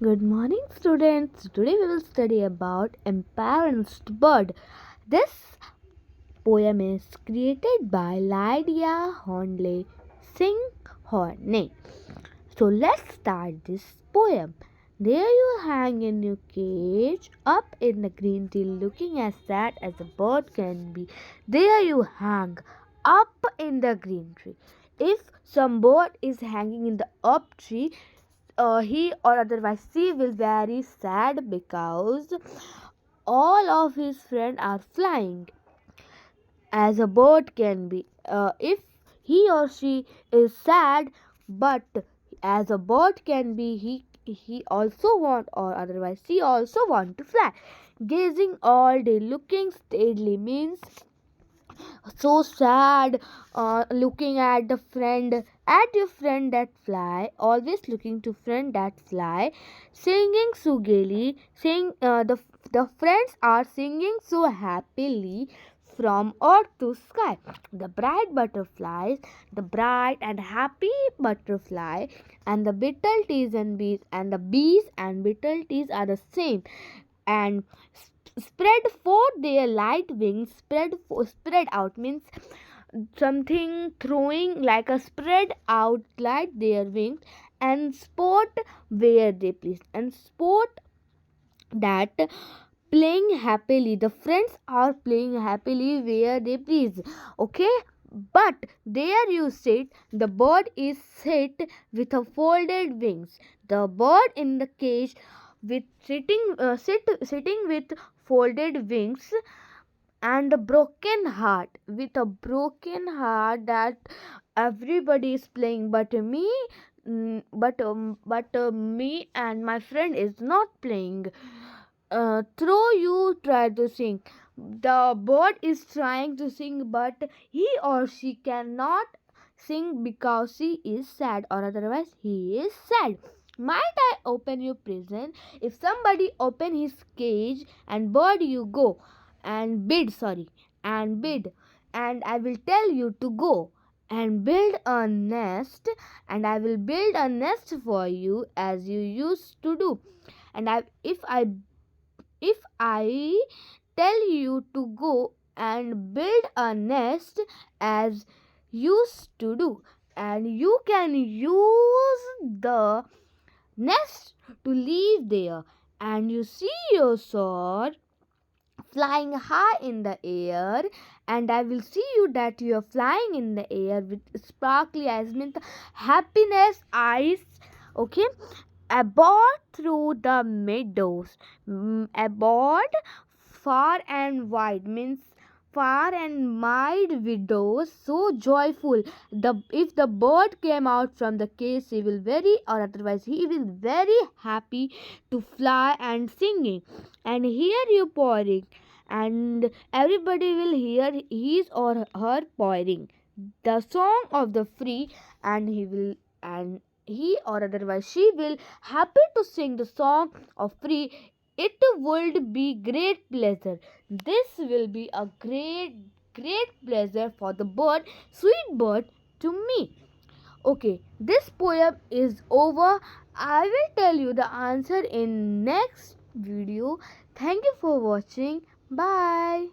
Good morning, students. Today we will study about Imprisoned bird. This poem is created by Lydia Huntley Sigourney. So let's start this poem. There you hang in your cage, up in the green tree, looking as sad as a bird can be. There you hang, up in the green tree. If some bird is hanging in the up tree, he or otherwise she will very sad because all of his friends are flying as a bird can be. If he or she is sad, but as a bird can be, he also want or otherwise she also want to fly. Gazing all day, looking steadily means so sad, looking at your friend that fly, always looking to friend that fly, singing so gaily, the friends are singing so happily from earth to sky. The bright and happy butterfly, and the beetle teas and bees, and the bees and beetle teas are the same, and spread forth their light wings. Spread out means something throwing like a spread out light their wings, and sport where they please, and sport that playing happily. The friends are playing happily where they please. Okay, but there you sit, the bird is sit with a folded wings. The bird in the cage with sitting with folded wings, and a broken heart, with a broken heart that everybody is playing but me, me and my friend is not playing. Through you try to sing, the bird is trying to sing, but he or she cannot sing because she is sad, or otherwise he is sad. Might I open your prison? If somebody open his cage and bird you go and bid, and I will tell you to go and build a nest, and I will build a nest for you as you used to do. And if I tell you to go and build a nest as used to do, and you can use the nest to live there, and you see your sword flying high in the air, and I will see you that you are flying in the air with sparkly eyes, means happiness eyes. Okay, abroad through the meadows, abroad far and wide means far and wide widows, so joyful. The if the bird came out from the cage, he will very, or otherwise he will very happy to fly and singing, and hear you pouring, and everybody will hear his or her pouring the song of the free, and he or otherwise she will happy to sing the song of free. It would be great pleasure. This will be a great pleasure for the bird, sweet bird, to me. Okay, this poem is over. I will tell you the answer in next video. Thank you for watching. Bye.